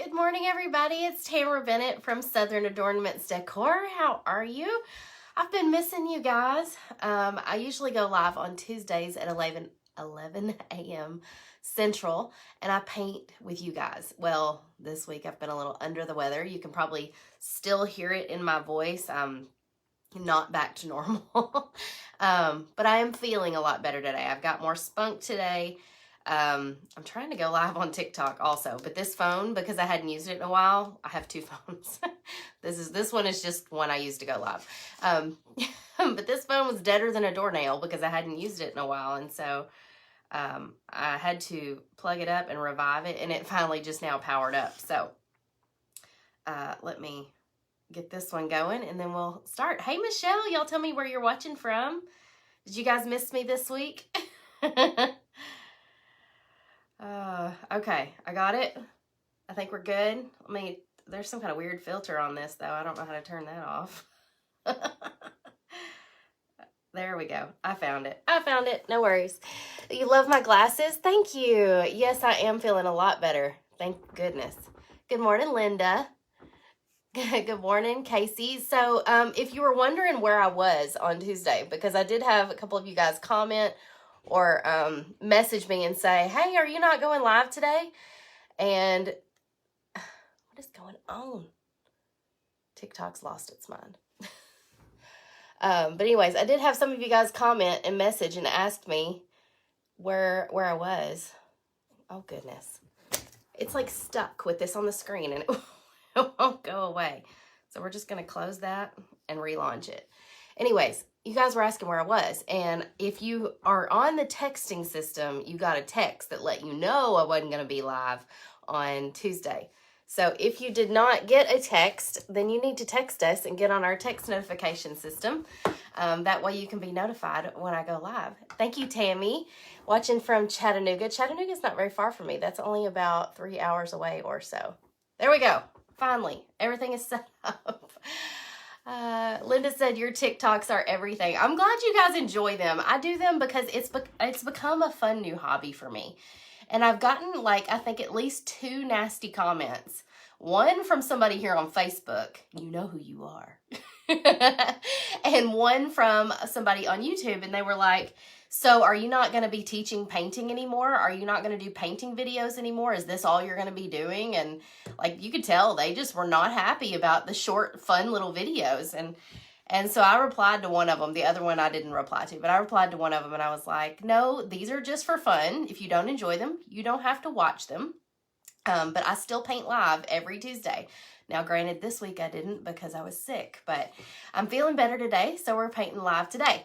Good morning, everybody. It's Tamara Bennett from Southern Adoornments Decor. How are you? I've been missing you guys. I usually go live on Tuesdays at 11 a.m. Central, and I paint with you guys. Well, this week I've been a little under the weather. You can probably still hear it in my voice. I'm not back to normal, but I am feeling a lot better today. I've got more spunk today. I'm trying to go live on TikTok also, but this phone, because I hadn't used it in a while, I have two phones. This one is just one I used to go live. But this phone was deader than a doornail because I hadn't used it in a while. And so, I had to plug it up and revive it, and it finally just now powered up. So, let me get this one going and then we'll start. Hey, Michelle, y'all tell me where you're watching from. Did you guys miss me this week? Okay, I got it. I think we're good. There's some kind of weird filter on this though. I don't know how to turn that off. There we go. I found it. No worries. You love my glasses? Thank you. Yes, I am feeling a lot better. Thank goodness. Good morning, Linda. Good morning, Casey. So, if you were wondering where I was on Tuesday, because I did have a couple of you guys comment or message me and say, hey, are you not going live today? And what is going on? TikTok's lost its mind. But anyways, I did have some of you guys comment and message and ask me where I was. Oh, goodness. It's like stuck with this on the screen and it won't go away. So we're just going to close that and relaunch it. Anyways, you guys were asking where I was, and if you are on the texting system, you got a text that let you know I wasn't going to be live on Tuesday. So if you did not get a text, then you need to text us and get on our text notification system. That way you can be notified when I go live. Thank you, Tammy, watching from Chattanooga. Chattanooga's not very far from me. That's only about 3 hours away or so. There we go. Finally, everything is set up. Linda said your TikToks are everything. I'm glad you guys enjoy them. I do them because it's become a fun new hobby for me. And I've gotten I think at least 2 nasty comments. One from somebody here on Facebook. You know who you are. And one from somebody on YouTube, and they were like, so are you not going to be teaching painting anymore? Are you not going to do painting videos anymore? Is this all you're going to be doing? And you could tell they just were not happy about the short, fun little videos. And so I replied to one of them. The other one I didn't reply to, but I replied to one of them and I was like, no, these are just for fun. If you don't enjoy them, you don't have to watch them. But I still paint live every Tuesday. Now, granted, this week I didn't because I was sick, but I'm feeling better today. So we're painting live today.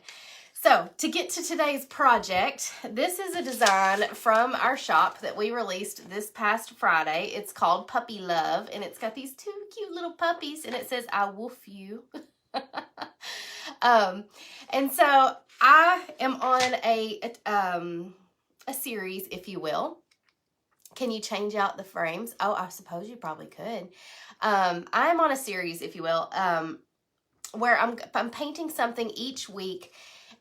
So to get to today's project, this is a design from our shop that we released this past Friday. It's called Puppy Love, and it's got these 2 cute little puppies, and it says, I woof you. And so I am on a series, if you will. Can you change out the frames? Oh, I suppose you probably could. I'm on a series, if you will, where I'm painting something each week.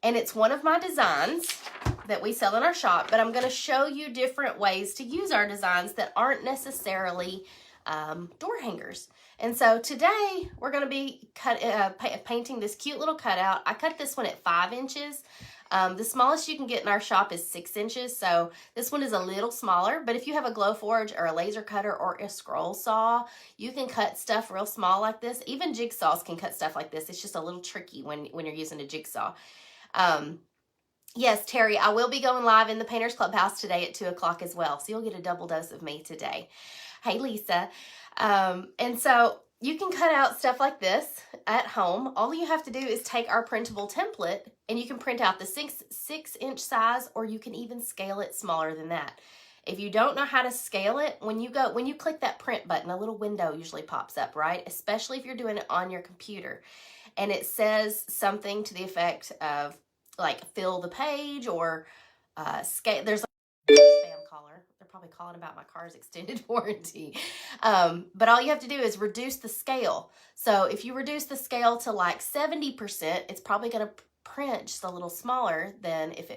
And it's one of my designs that we sell in our shop, but I'm going to show you different ways to use our designs that aren't necessarily door hangers. And so today we're going to be painting this cute little cutout. I cut this one at 5 inches. The smallest you can get in our shop is 6 inches. So this one is a little smaller, but if you have a Glowforge or a laser cutter or a scroll saw, you can cut stuff real small like this. Even jigsaws can cut stuff like this. It's just a little tricky when you're using a jigsaw. Yes, Terry, I will be going live in the Painters Clubhouse today at 2 o'clock as well. So you'll get a double dose of me today. Hey, Lisa. And so you can cut out stuff like this at home. All you have to do is take our printable template and you can print out the 6-inch size, or you can even scale it smaller than that. If you don't know how to scale it, when you click that print button, a little window usually pops up, right? Especially if you're doing it on your computer. And it says something to the effect of fill the page or scale. There's a spam caller. They're probably calling about my car's extended warranty. But all you have to do is reduce the scale. So if you reduce the scale to 70%, it's probably going to print just a little smaller than if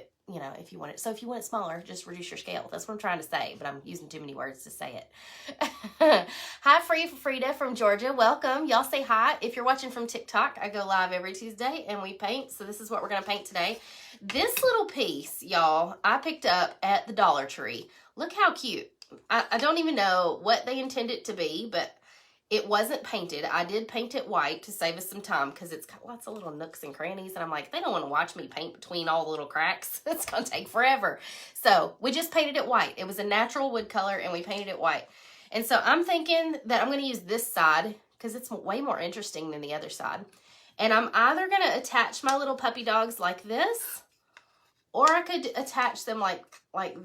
you want it. So if you want it smaller, just reduce your scale. That's what I'm trying to say, but I'm using too many words to say it. Hi, Frida from Georgia. Welcome. Y'all say hi. If you're watching from TikTok, I go live every Tuesday and we paint. So this is what we're going to paint today. This little piece, y'all, I picked up at the Dollar Tree. Look how cute. I don't even know what they intend it to be, but it wasn't painted. I did paint it white to save us some time because it's got lots of little nooks and crannies. And I'm like, they don't want to watch me paint between all the little cracks. It's going to take forever. So we just painted it white. It was a natural wood color and we painted it white. And so I'm thinking that I'm going to use this side because it's way more interesting than the other side. And I'm either going to attach my little puppy dogs like this, or I could attach them like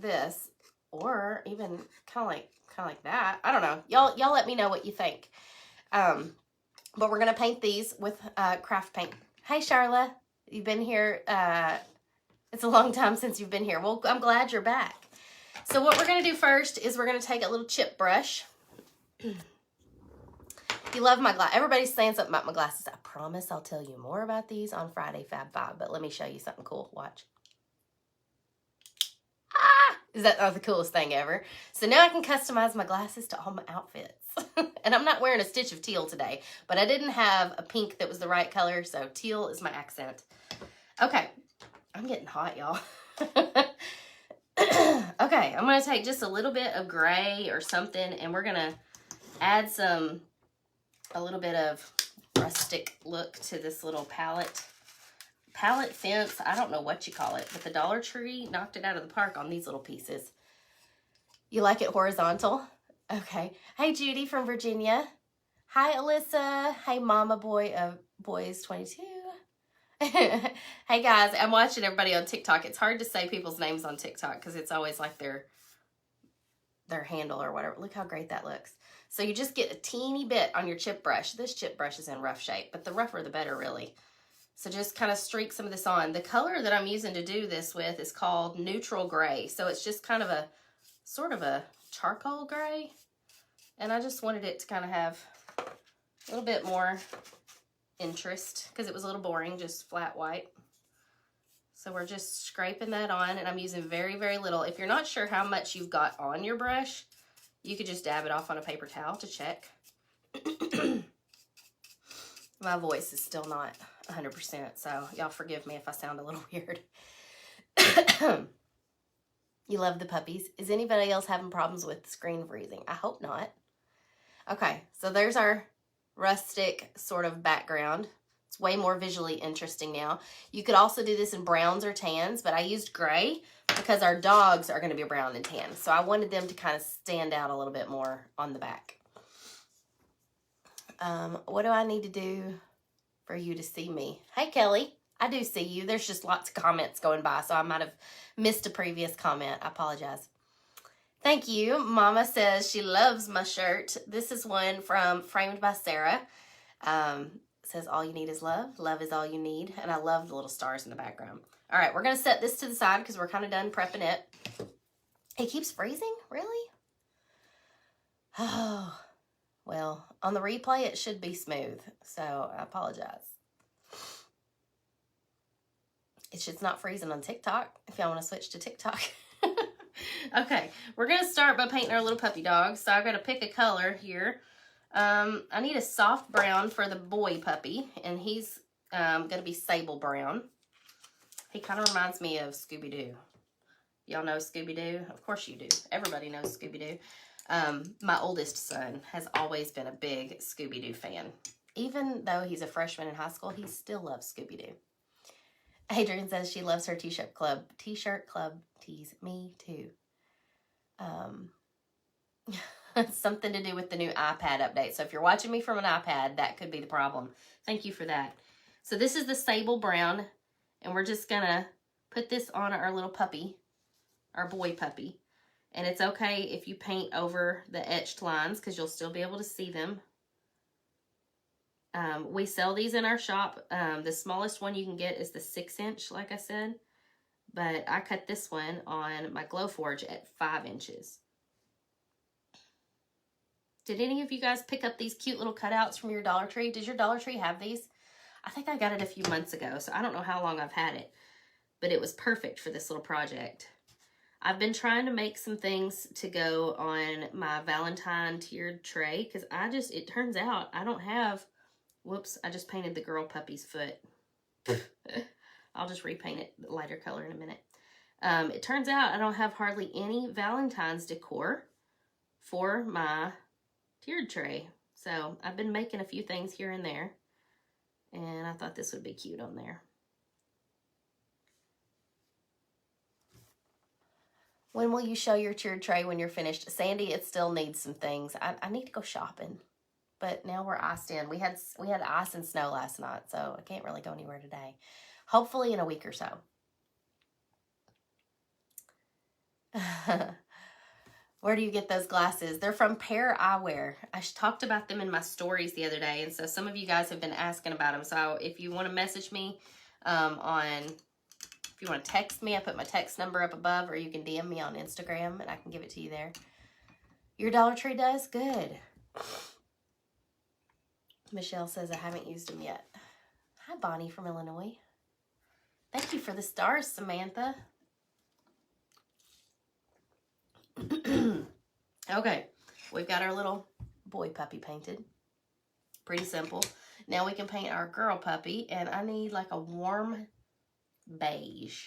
this, or even kind of like that. I don't know. Y'all let me know what you think. But we're going to paint these with craft paint. Hey, Charla. You've been here. It's a long time since you've been here. Well, I'm glad you're back. So what we're going to do first is we're going to take a little chip brush. You love my glass. Everybody's saying something about my glasses. I promise I'll tell you more about these on Friday Fab 5, but let me show you something cool. Watch. Is that the coolest thing ever? So now I can customize my glasses to all my outfits. And I'm not wearing a stitch of teal today, but I didn't have a pink that was the right color, so teal is my accent. Okay, I'm getting hot, y'all. Okay, I'm going to take just a little bit of gray or something, and we're going to add a little bit of rustic look to this little palette fence. I don't know what you call it, but the Dollar Tree knocked it out of the park on these little pieces. You like it horizontal? Okay. Hey, Judy from Virginia. Hi, Alyssa. Hey, Mama Boy of Boys 22. Hey, guys. I'm watching everybody on TikTok. It's hard to say people's names on TikTok because it's always like their handle or whatever. Look how great that looks. So you just get a teeny bit on your chip brush. This chip brush is in rough shape, but the rougher the better, really. So just kind of streak some of this on. The color that I'm using to do this with is called Neutral Gray. So it's just kind of a sort of a charcoal gray. And I just wanted it to kind of have a little bit more interest because it was a little boring, just flat white. So we're just scraping that on, and I'm using very, very little. If you're not sure how much you've got on your brush, you could just dab it off on a paper towel to check. My voice is still not 100%, so y'all forgive me if I sound a little weird. You love the puppies. Is anybody else having problems with screen freezing? I hope not. Okay, so there's our rustic sort of background. It's way more visually interesting now. You could also do this in browns or tans, but I used gray because our dogs are going to be brown and tan. So I wanted them to kind of stand out a little bit more on the back. What do I need to do for you to see me? Hey, Kelly, I do see you. There's just lots of comments going by, so I might have missed a previous comment. I apologize. Thank you. Mama says she loves my shirt. This is one from Framed by Sarah. It says, all you need is love. Love is all you need. And I love the little stars in the background. All right, we're going to set this to the side because we're kind of done prepping it. It keeps freezing? Really? Oh, well, on the replay, it should be smooth. So I apologize. It's just not freezing on TikTok if y'all want to switch to TikTok. Okay, we're going to start by painting our little puppy dog. So I've got to pick a color here. I need a soft brown for the boy puppy, and he's going to be sable brown. He kind of reminds me of Scooby-Doo. Y'all know Scooby-Doo? Of course you do. Everybody knows Scooby-Doo. My oldest son has always been a big Scooby-Doo fan. Even though he's a freshman in high school, he still loves Scooby-Doo. Adrian says she loves her t-shirt club. T-shirt club tees. Me too. Something to do with the new iPad update. So if you're watching me from an iPad, that could be the problem. Thank you for that. So this is the sable brown, and we're just going to put this on our little puppy, our boy puppy. And it's okay if you paint over the etched lines because you'll still be able to see them. We sell these in our shop. The smallest one you can get is the 6-inch, like I said. But I cut this one on my Glowforge at 5 inches. Did any of you guys pick up these cute little cutouts from your Dollar Tree? Does your Dollar Tree have these? I think I got it a few months ago, so I don't know how long I've had it. But it was perfect for this little project. I've been trying to make some things to go on my Valentine tiered tray because it turns out I don't have, whoops, I just painted the girl puppy's foot. I'll just repaint it the lighter color in a minute. It turns out I don't have hardly any Valentine's decor for my tiered tray. So I've been making a few things here and there, and I thought this would be cute on there. When will you show your tiered tray when you're finished? Sandy, it still needs some things. I need to go shopping, but now we're iced in. We had ice and snow last night, so I can't really go anywhere today. Hopefully in a week or so. Where do you get those glasses? They're from Pair Eyewear. I talked about them in my stories the other day, and so some of you guys have been asking about them. So if you want to message me if you want to text me, I put my text number up above, or you can DM me on Instagram, and I can give it to you there. Your Dollar Tree does? Good. Michelle says I haven't used them yet. Hi, Bonnie from Illinois. Thank you for the stars, Samantha. Okay, we've got our little boy puppy painted. Pretty simple. Now we can paint our girl puppy, and I need like a warm beige.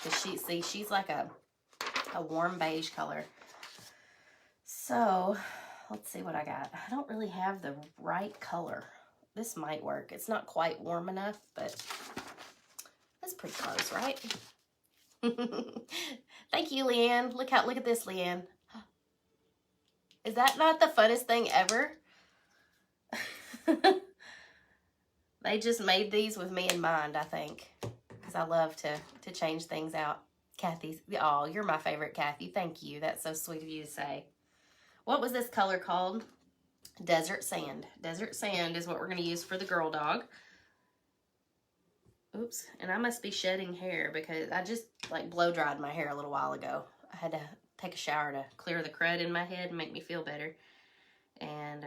Because she's like a warm beige color. So let's see what I got. I don't really have the right color. This might work. It's not quite warm enough, but that's pretty close, right? Thank you, Leanne. Look at this, Leanne. Is that not the funnest thing ever? They just made these with me in mind, I think. Because I love to change things out. Kathy, oh, you're my favorite, Kathy. Thank you. That's so sweet of you to say. What was this color called? Desert Sand. Desert Sand is what we're going to use for the girl dog. Oops. And I must be shedding hair because I just like blow dried my hair a little while ago. I had to take a shower to clear the crud in my head and make me feel better. And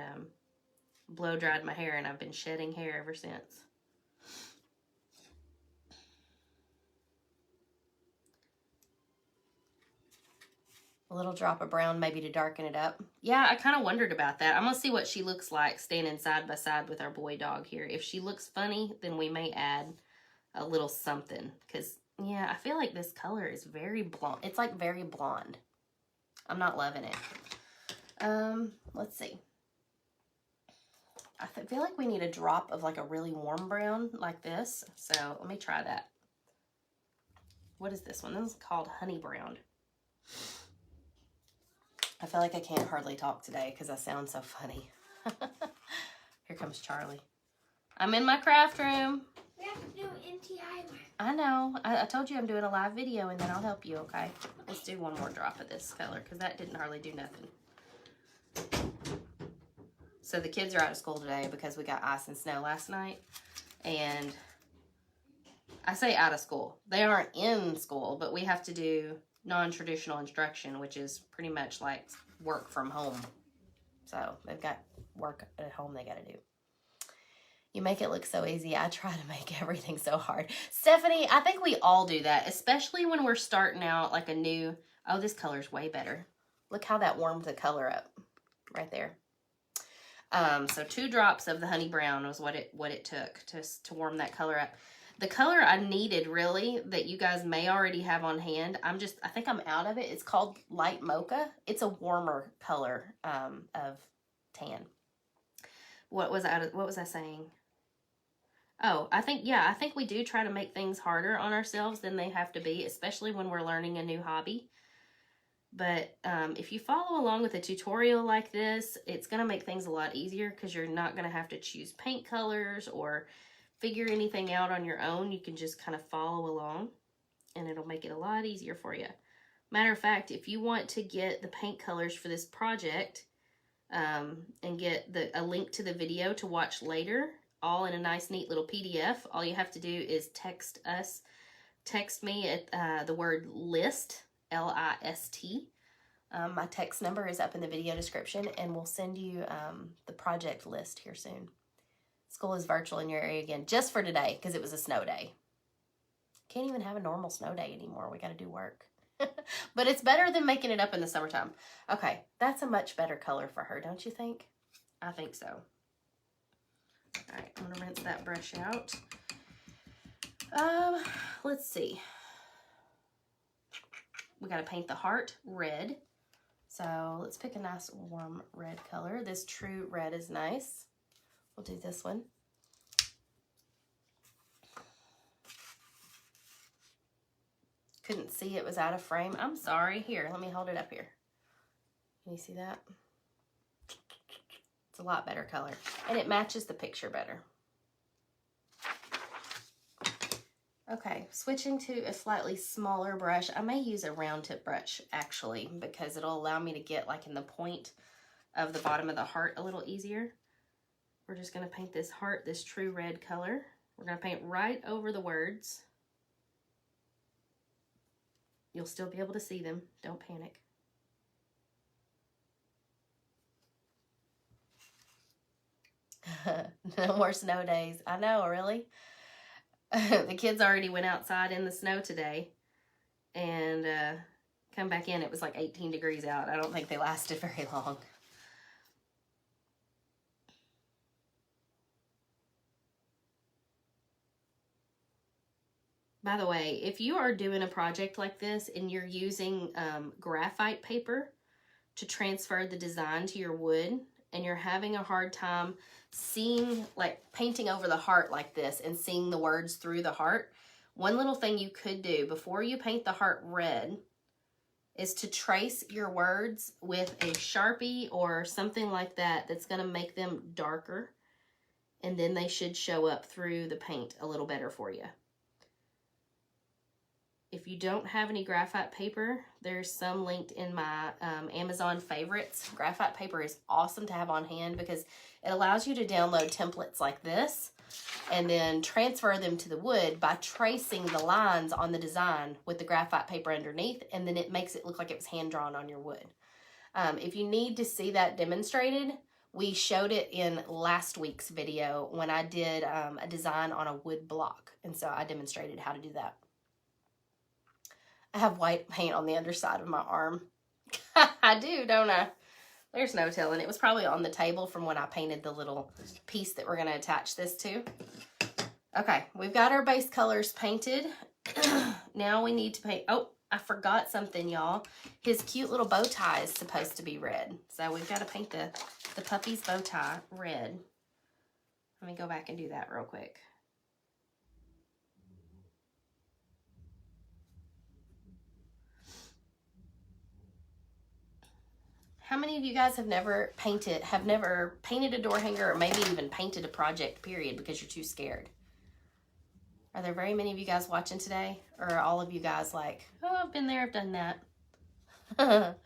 blow dried my hair, and I've been shedding hair ever since. A little drop of brown maybe to darken it up. Yeah, I kind of wondered about that. I'm going to see what she looks like standing side by side with our boy dog here. If she looks funny, then we may add a little something. Because, yeah, I feel like this color is very blonde. It's like very blonde. I'm not loving it. Let's see. I feel like we need a drop of like a really warm brown like this. So let me try that. What is this one? This is called Honey Brown. I feel like I can't hardly talk today because I sound so funny. Here comes Charlie. I'm in my craft room. We have to do NTI work. I know. I told you I'm doing a live video, and then I'll help you, okay? Let's do one more drop of this color because that didn't hardly do nothing. So the kids are out of school today because we got ice and snow last night. And I say out of school. They aren't in school, but we have to do non-traditional instruction, which is pretty much like work from home. So they've got work at home they got to do. You make it look so easy. I try to make everything so hard. Stephanie, I think we all do that, especially when we're starting out like a new, oh, this color's way better. Look how that warmed the color up right there. So 2 drops of the honey brown was what it took to warm that color up. The color I needed, really, that you guys may already have on hand, I think I'm out of it. It's called Light Mocha. It's a warmer color of tan. What was I saying? Oh, I think we do try to make things harder on ourselves than they have to be, especially when we're learning a new hobby. But if you follow along with a tutorial like this, it's going to make things a lot easier because you're not going to have to choose paint colors or figure anything out on your own. You can just kind of follow along, and it'll make it a lot easier for you. Matter of fact, if you want to get the paint colors for this project and get a link to the video to watch later, all in a nice, neat little PDF, all you have to do is text me at the word LIST, L-I-S-T. My text number is up in the video description, and we'll send you the project list here soon. School is virtual in your area again, just for today, because it was a snow day. Can't even have a normal snow day anymore. We got to do work. But it's better than making it up in the summertime. Okay, that's a much better color for her, don't you think? I think so. All right, I'm gonna rinse that brush out. Let's see. We gotta paint the heart red. So let's pick a nice warm red color. This true red is nice. We'll do this one. Couldn't see it was out of frame. I'm sorry. Here, let me hold it up here. Can you see that? It's a lot better color. And it matches the picture better. Okay, switching to a slightly smaller brush. I may use a round tip brush actually because it'll allow me to get like in the point of the bottom of the heart a little easier. We're just gonna paint this heart, this true red color. We're gonna paint right over the words. You'll still be able to see them, don't panic. No more snow days. I know, really. The kids already went outside in the snow today and come back in. It was like 18 degrees out. I don't think they lasted very long. By the way, if you are doing a project like this and you're using graphite paper to transfer the design to your wood and you're having a hard time seeing, like painting over the heart like this and seeing the words through the heart, one little thing you could do before you paint the heart red is to trace your words with a Sharpie or something like that that's going to make them darker, and then they should show up through the paint a little better for you. If you don't have any graphite paper, there's some linked in my Amazon favorites. Graphite paper is awesome to have on hand because it allows you to download templates like this and then transfer them to the wood by tracing the lines on the design with the graphite paper underneath, and then it makes it look like it was hand-drawn on your wood. If you need to see that demonstrated, we showed it in last week's video when I did a design on a wood block, and so I demonstrated how to do that. I have white paint on the underside of my arm. I do, don't I? There's no telling. It was probably on the table from when I painted the little piece that we're going to attach this to. Okay, we've got our base colors painted. Now we need to paint... Oh, I forgot something, y'all. His cute little bow tie is supposed to be red. So we've got to paint the puppy's bow tie red. Let me go back and do that real quick. How many of you guys have never painted a door hanger or maybe even painted a project, period, because you're too scared? Are there very many of you guys watching today? Or are all of you guys like, oh, I've been there, I've done that?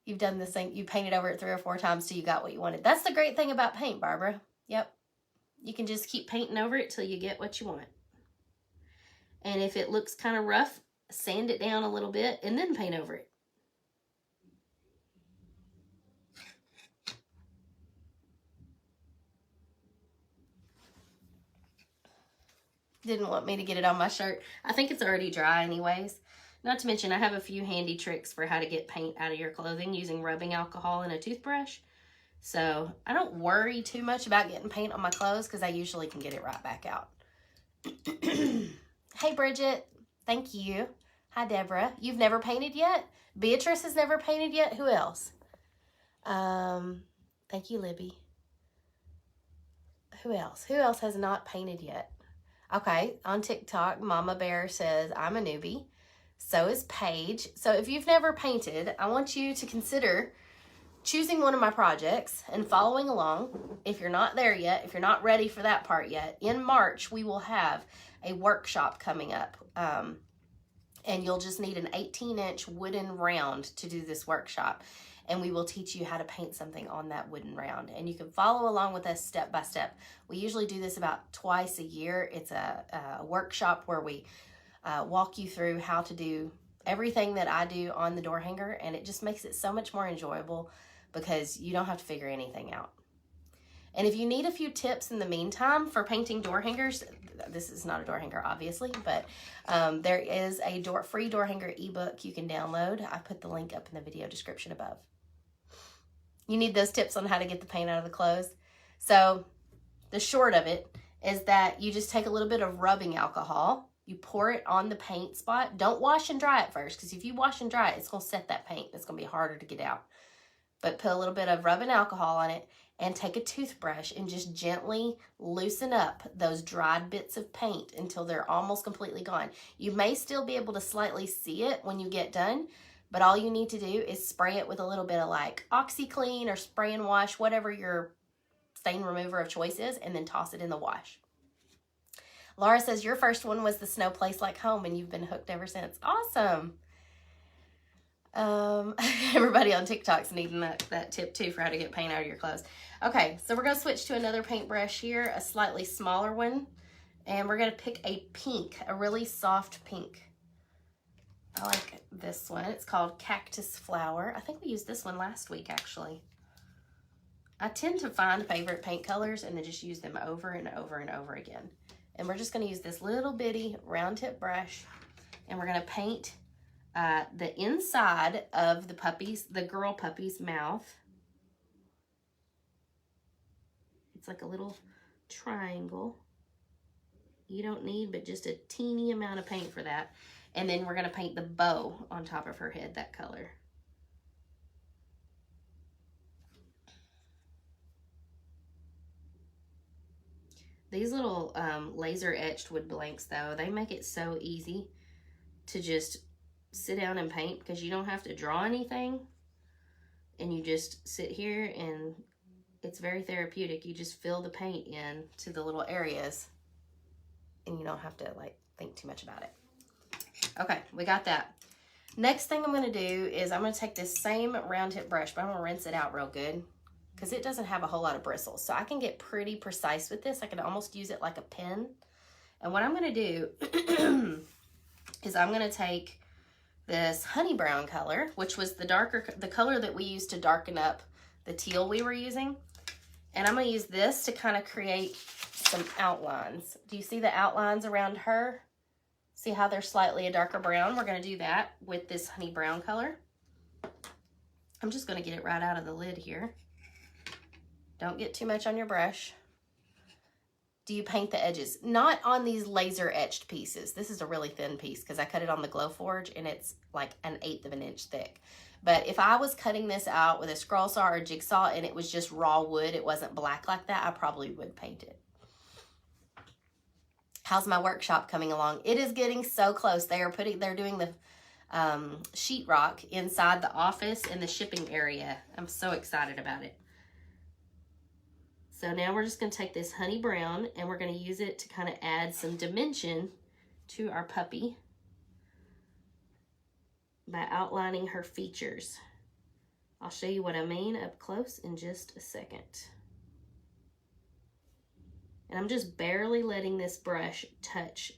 You've done this thing, you painted over it 3 or 4 times till you got what you wanted. That's the great thing about paint, Barbara. Yep. You can just keep painting over it till you get what you want. And if it looks kind of rough, sand it down a little bit and then paint over it. Didn't want me to get it on my shirt. I think it's already dry anyways. Not to mention, I have a few handy tricks for how to get paint out of your clothing using rubbing alcohol and a toothbrush. So I don't worry too much about getting paint on my clothes because I usually can get it right back out. Hey, Bridget. Thank you. Hi, Deborah. You've never painted yet? Beatrice has never painted yet? Who else? Thank you, Libby. Who else? Who else has not painted yet? Okay, on TikTok, Mama Bear says, I'm a newbie. So is Paige. So if you've never painted, I want you to consider choosing one of my projects and following along. If you're not there yet, if you're not ready for that part yet, in March, we will have a workshop coming up. And you'll just need an 18-inch wooden round to do this workshop. And we will teach you how to paint something on that wooden round. And you can follow along with us step by step. We usually do this about twice a year. It's a workshop where we walk you through how to do everything that I do on the door hanger. And it just makes it so much more enjoyable because you don't have to figure anything out. And if you need a few tips in the meantime for painting door hangers, this is not a door hanger, obviously, but there is a free door hanger ebook you can download. I put the link up in the video description above. You need those tips on how to get the paint out of the clothes. So the short of it is that you just take a little bit of rubbing alcohol. You pour it on the paint spot. Don't wash and dry it first, because if you wash and dry it, it's going to set that paint. It's going to be harder to get out. But put a little bit of rubbing alcohol on it and take a toothbrush and just gently loosen up those dried bits of paint until they're almost completely gone. You may still be able to slightly see it when you get done, but all you need to do is spray it with a little bit of like OxyClean or spray and wash, whatever your stain remover of choice is, and then toss it in the wash. Laura says, your first one was the snow place like home, and you've been hooked ever since. Awesome. Everybody on TikTok's needing that tip too for how to get paint out of your clothes. Okay, so we're going to switch to another paintbrush here, a slightly smaller one. And we're going to pick a pink, a really soft pink. I like this one. It's called Cactus Flower. I think we used this one last week, actually. I tend to find favorite paint colors and then just use them over and over and over again. And we're just going to use this little bitty round tip brush, and we're going to paint the inside of the girl puppy's mouth. It's like a little triangle. You don't need but just a teeny amount of paint for that. And then we're going to paint the bow on top of her head that color. These little laser etched wood blanks, though, they make it so easy to just sit down and paint, because you don't have to draw anything, and you just sit here and it's very therapeutic. You just fill the paint in to the little areas and you don't have to like think too much about it. Okay, we got that. Next thing I'm going to do is I'm going to take this same round tip brush, but I'm going to rinse it out real good, because it doesn't have a whole lot of bristles. So I can get pretty precise with this. I can almost use it like a pen. And what I'm going to do is I'm going to take this honey brown color, which was the color that we used to darken up the teal we were using. And I'm going to use this to kind of create some outlines. Do you see the outlines around her? See how they're slightly a darker brown? We're going to do that with this honey brown color. I'm just going to get it right out of the lid here. Don't get too much on your brush. Do you paint the edges? Not on these laser etched pieces. This is a really thin piece because I cut it on the Glowforge and it's like 1/8 of an inch thick. But if I was cutting this out with a scroll saw or a jigsaw and it was just raw wood, it wasn't black like that, I probably would paint it. How's my workshop coming along? It is getting so close. They're doing the sheetrock inside the office and the shipping area. I'm so excited about it. So now we're just going to take this honey brown and we're going to use it to kind of add some dimension to our puppy by outlining her features. I'll show you what I mean up close in just a second. And I'm just barely letting this brush touch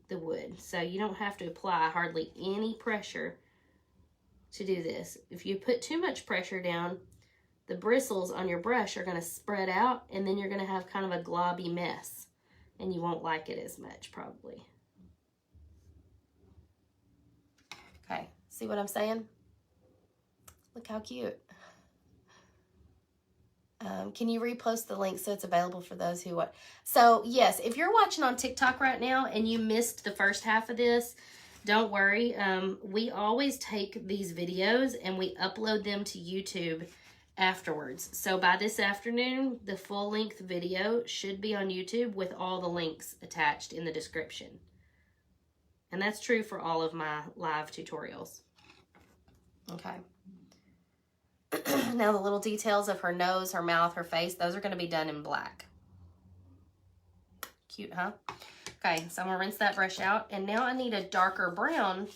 the wood. So you don't have to apply hardly any pressure to do this. If you put too much pressure down, the bristles on your brush are going to spread out, and then you're going to have kind of a globby mess, and you won't like it as much probably. Okay, see what I'm saying? Look how cute. Can you repost the link so it's available for those who want? So yes, if you're watching on TikTok right now and you missed the first half of this, don't worry. We always take these videos and we upload them to YouTube afterwards. So by this afternoon, the full-length video should be on YouTube with all the links attached in the description. And that's true for all of my live tutorials. Okay. Now the little details of her nose, her mouth, her face, those are going to be done in black. Cute, huh? Okay, so I'm going to rinse that brush out. And now I need a darker brown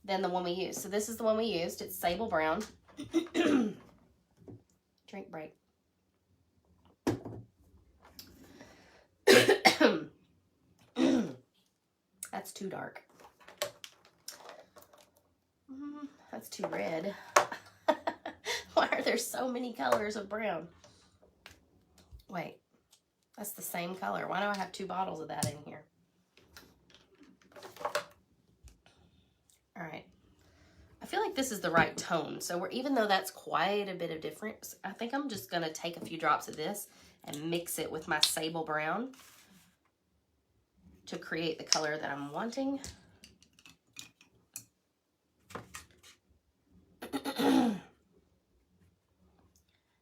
than the one we used. So this is the one we used. It's sable brown. Drink break. That's too dark. That's too red. Why are there so many colors of brown? Wait, that's the same color. Why do I have 2 bottles of that in here? All right. I feel like this is the right tone. So even though that's quite a bit of difference, I think I'm just going to take a few drops of this and mix it with my sable brown to create the color that I'm wanting.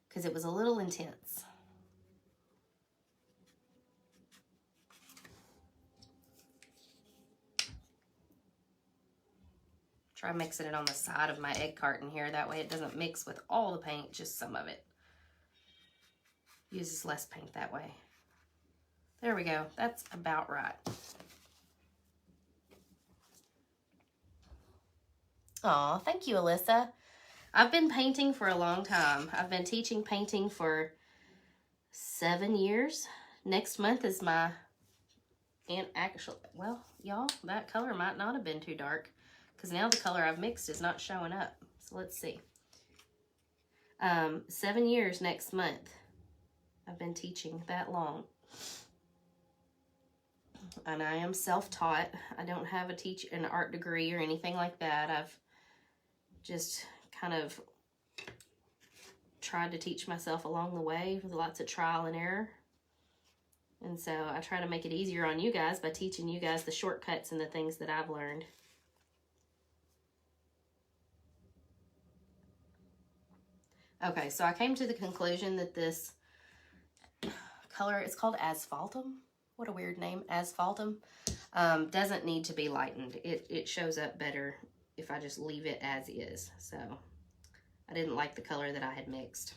Because it was a little intense. Try mixing it on the side of my egg carton here. That way it doesn't mix with all the paint, just some of it. Uses less paint that way. There we go. That's about right. Aw, thank you, Alyssa. I've been painting for a long time. I've been teaching painting for 7 years. Next month is my, and actually, well, y'all, that color might not have been too dark because now the color I've mixed is not showing up. So let's see. 7 years next month. I've been teaching that long. And I am self-taught. I don't have an art degree or anything like that. I've just kind of tried to teach myself along the way with lots of trial and error. And so I try to make it easier on you guys by teaching you guys the shortcuts and the things that I've learned. Okay, so I came to the conclusion that this color, it's called asphaltum. What a weird name, asphaltum. Doesn't need to be lightened. It shows up better if I just leave it as is. So I didn't like the color that I had mixed.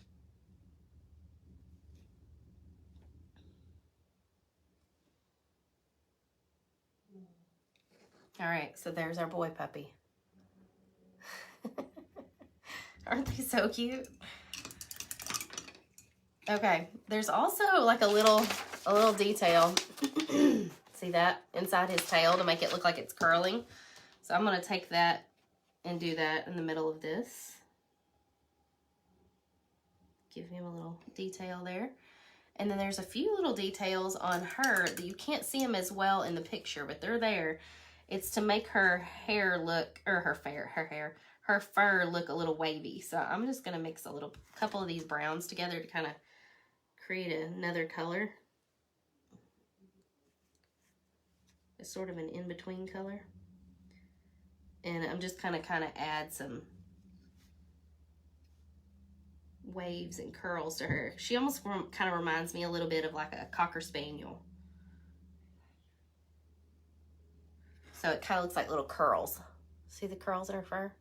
All right, so there's our boy puppy. Aren't they so cute? Okay, there's also like a little detail. See that? Inside his tail to make it look like it's curling. So I'm gonna take that and do that in the middle of this. Give him a little detail there. And then there's a few little details on her that you can't see them as well in the picture, but they're there. It's to make her hair look, or her fur look a little wavy. So I'm just gonna mix a couple of these browns together to kind of create another color. It's sort of an in-between color. And I'm just kind of add some waves and curls to her. She almost kind of reminds me a little bit of like a Cocker Spaniel. So it kind of looks like little curls. See the curls in her fur?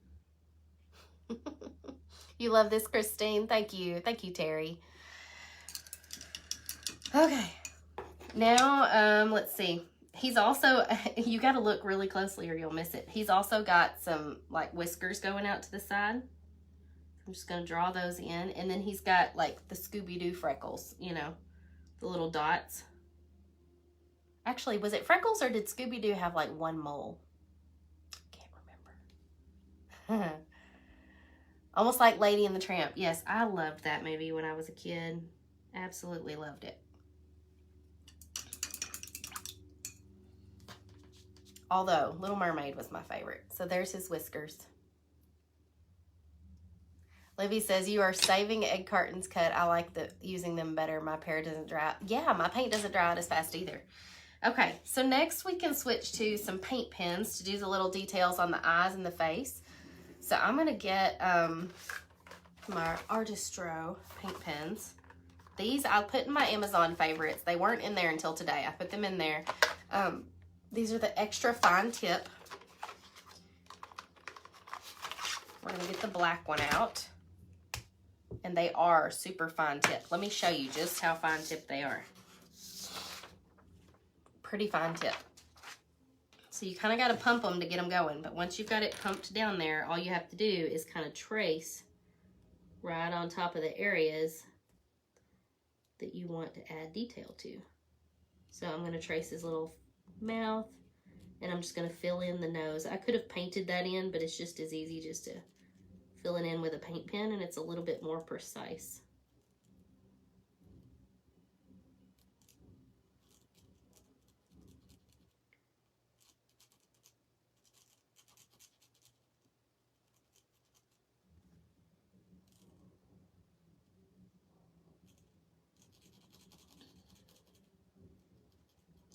You love this, Christine. Thank you. Thank you, Terry. Okay. Now, let's see. He's also, you got to look really closely or you'll miss it. He's also got some like whiskers going out to the side. I'm just going to draw those in. And then he's got like the Scooby-Doo freckles, you know, the little dots. Actually, was it freckles or did Scooby-Doo have like one mole? Can't remember. Almost like Lady and the Tramp. Yes, I loved that movie when I was a kid. Absolutely loved it. Although, Little Mermaid was my favorite. So there's his whiskers. Livy says, you are saving egg cartons cut. I like using them better. My pair doesn't dry out. Yeah, my paint doesn't dry out as fast either. Okay, so next we can switch to some paint pens to do the little details on the eyes and the face. So I'm going to get my Artistro paint pens. These I put in my Amazon favorites. They weren't in there until today. I put them in there. These are the extra fine tip. We're going to get the black one out. And they are super fine tip. Let me show you just how fine tip they are. Pretty fine tip. So you kind of got to pump them to get them going. But once you've got it pumped down there, all you have to do is kind of trace right on top of the areas that you want to add detail to. So I'm going to trace his little mouth, and I'm just going to fill in the nose. I could have painted that in, but it's just as easy just to fill it in with a paint pen, and it's a little bit more precise.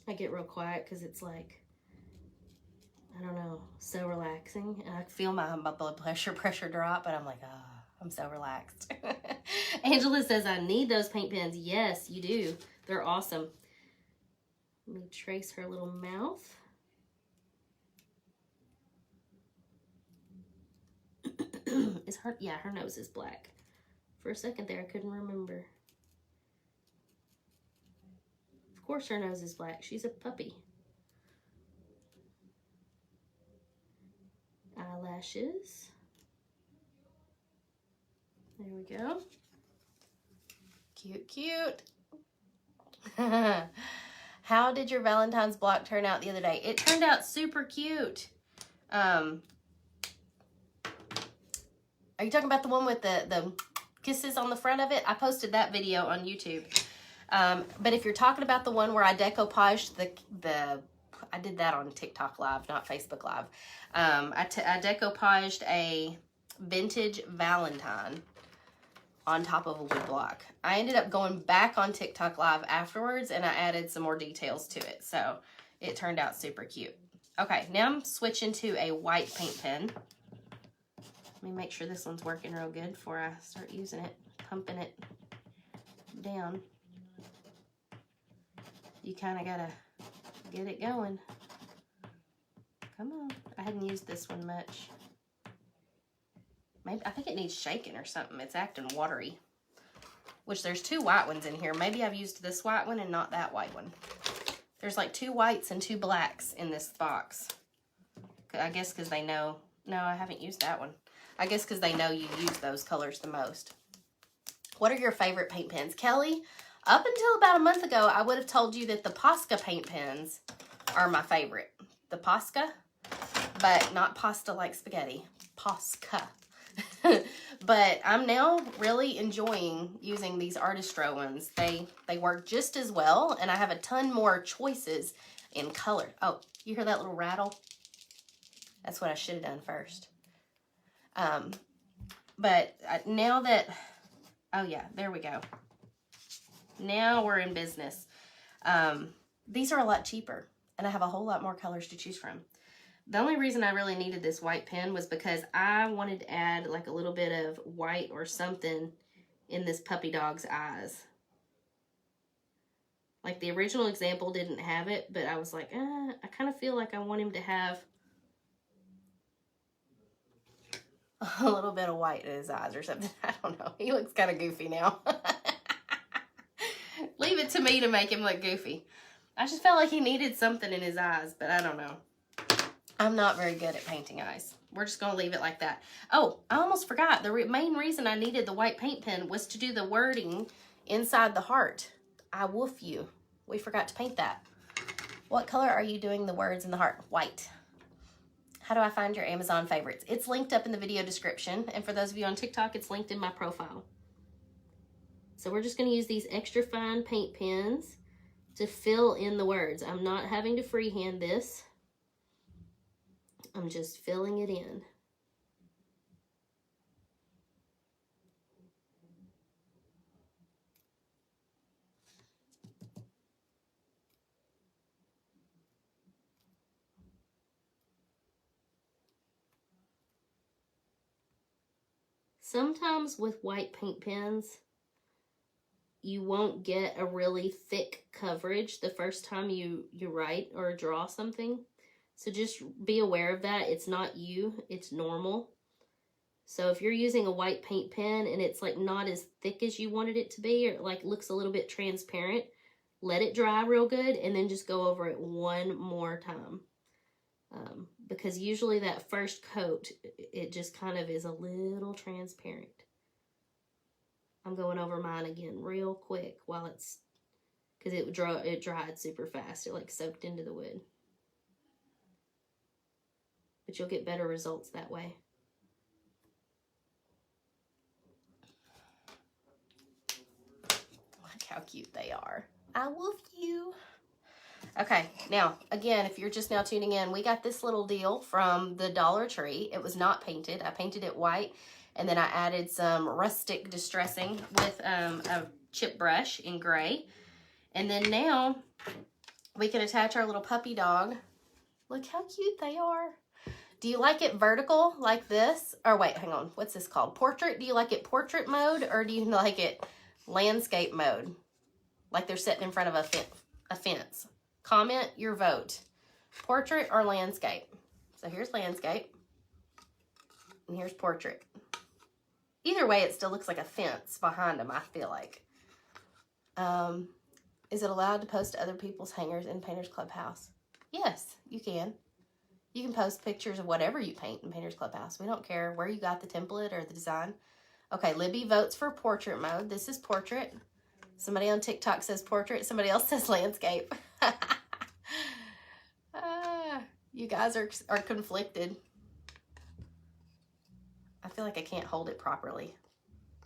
I get real quiet because it's like, I don't know, so relaxing. And I feel my blood pressure drop, and I'm like, ah, I'm so relaxed. Angela says, I need those paint pens. Yes, you do. They're awesome. Let me trace her little mouth. Is her, yeah, her nose is black. For a second there, I couldn't remember. Of course her nose is black. She's a puppy. Eyelashes. There we go. Cute, cute. How did your Valentine's block turn out the other day? It turned out super cute. Are you talking about the one with the kisses on the front of it? I posted that video on YouTube. But if you're talking about the one where I decoupaged I did that on TikTok Live, not Facebook Live. I decoupaged a vintage Valentine on top of a wood block. I ended up going back on TikTok Live afterwards, and I added some more details to it. So it turned out super cute. Okay, now I'm switching to a white paint pen. Let me make sure this one's working real good before I start using it, pumping it down. You kind of gotta get it going. Come on. I hadn't used this one much. Maybe I think it needs shaking or something. It's acting watery. Which there's 2 white ones in here. Maybe I've used this white one and not that white one. There's like 2 whites and 2 blacks in this box. I guess because they know. No, I haven't used that one. I guess because they know you use those colors the most. What are your favorite paint pens? Kelly, up until about a month ago, I would have told you that the Posca paint pens are my favorite. The Posca, but not pasta like spaghetti. Posca. But I'm now really enjoying using these Artistro ones. They work just as well, and I have a ton more choices in color. Oh, you hear that little rattle? That's what I should have done first. But now that, oh yeah, there we go. Now we're in business. These are a lot cheaper, and I have a whole lot more colors to choose from. The only reason I really needed this white pen was because I wanted to add like a little bit of white or something in this puppy dog's eyes. Like the original example didn't have it, but I was like, I kind of feel like I want him to have a little bit of white in his eyes or something. I don't know. He looks kind of goofy now. Leave it to me to make him look goofy. I just felt like he needed something in his eyes, but I don't know. I'm not very good at painting eyes. We're just going to leave it like that. Oh, I almost forgot. The main reason I needed the white paint pen was to do the wording inside the heart. I woof you. We forgot to paint that. What color are you doing the words in the heart? White. How do I find your Amazon favorites? It's linked up in the video description. And for those of you on TikTok, it's linked in my profile. So we're just going to use these extra fine paint pens to fill in the words. I'm not having to freehand this. I'm just filling it in. Sometimes with white paint pens, you won't get a really thick coverage the first time you write or draw something. So just be aware of that. It's not you, it's normal. So if you're using a white paint pen and it's like not as thick as you wanted it to be, or it like looks a little bit transparent, let it dry real good and then just go over it one more time. Because usually that first coat, it just kind of is a little transparent. I'm going over mine again real quick while it's, because it dried super fast. It like soaked into the wood. But you'll get better results that way. Look how cute they are. I love you. Okay, now, again, if you're just now tuning in, we got this little deal from the Dollar Tree. It was not painted. I painted it white, and then I added some rustic distressing with a chip brush in gray. And then now, We can attach our little puppy dog. Look how cute they are. Do you like it vertical like this? Or wait, hang on. What's this called? Portrait? Do you like it portrait mode or do you like it landscape mode? Like they're sitting in front of a fence. Comment your vote. Portrait or landscape? So here's landscape. And here's portrait. Either way, it still looks like a fence behind them, I feel like. Is it allowed to post to other people's hangers in Painters Clubhouse? Yes, you can. You can post pictures of whatever you paint in Painters Clubhouse. We don't care where you got the template or the design. Okay, Libby votes for portrait mode. This is portrait. Somebody on TikTok says portrait. Somebody else says landscape. You guys are conflicted. I feel like I can't hold it properly.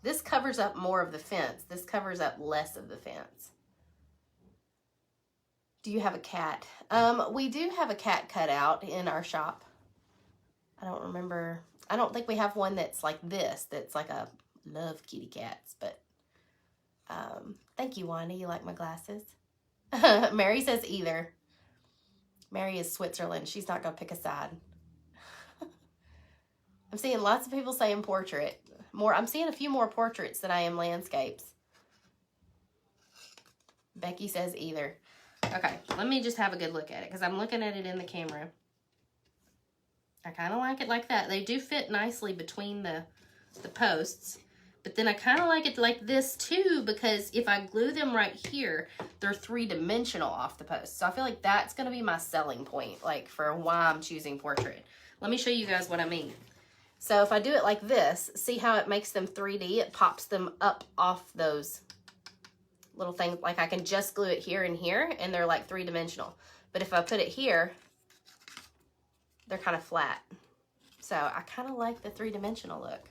This covers up more of the fence. This covers up less of the fence. Do you have a cat? We do have a cat cutout in our shop. I don't remember. I don't think we have one that's like this. That's like a love kitty cats. But thank you, Wanda. You like my glasses? Mary says either. Mary is Switzerland. She's not going to pick a side. I'm seeing lots of people saying portrait. I'm seeing a few more portraits than I am landscapes. Becky says either. Okay, let me just have a good look at it because I'm looking at it in the camera. I kind of like it like that. They do fit nicely between the posts. But then I kind of like it like this too because if I glue them right here, they're three-dimensional off the post. So I feel like that's going to be my selling point, like for why I'm choosing portrait. Let me show you guys what I mean. So if I do it like this, see how it makes them 3D? It pops them up off those little things. Like I can just glue it here and here, and they're like three-dimensional. But if I put it here, they're kind of flat. So I kind of like the three-dimensional look.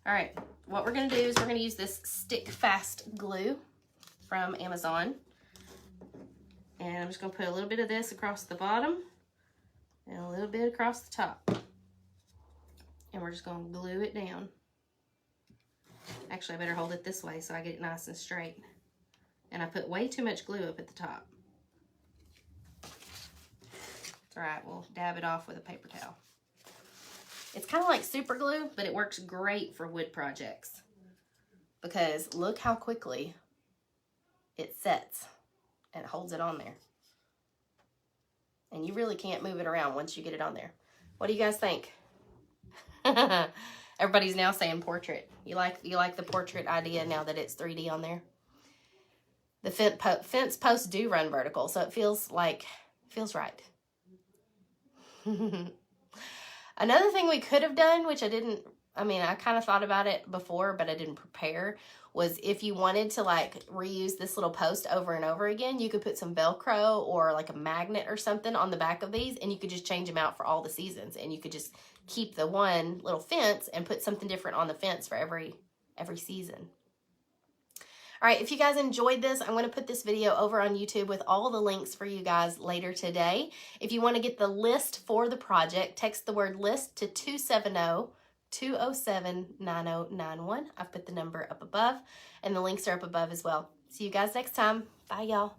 All right, what we're going to do is we're going to use this stick fast glue from Amazon. And I'm just going to put a little bit of this across the bottom and a little bit across the top. And we're just going to glue it down. Actually, I better hold it this way so I get it nice and straight. And I put way too much glue up at the top. It's all right, we'll dab it off with a paper towel. It's kind of like super glue, but it works great for wood projects. Because look how quickly it sets and holds it on there. And you really can't move it around once you get it on there. What do you guys think? Everybody's now saying portrait. You like the portrait idea now that it's 3D on there? The fence posts do run vertical, so it feels right. Another thing we could have done, which I kind of thought about it before, but I didn't prepare, was if you wanted to like reuse this little post over and over again, you could put some Velcro or like a magnet or something on the back of these, and you could just change them out for all the seasons, and you could just keep the one little fence and put something different on the fence for every season. All right, if you guys enjoyed this, I'm going to put this video over on YouTube with all the links for you guys later today. If you want to get the list for the project, text the word list to 270-207-9091. I've put the number up above, and the links are up above as well. See you guys next time. Bye, y'all.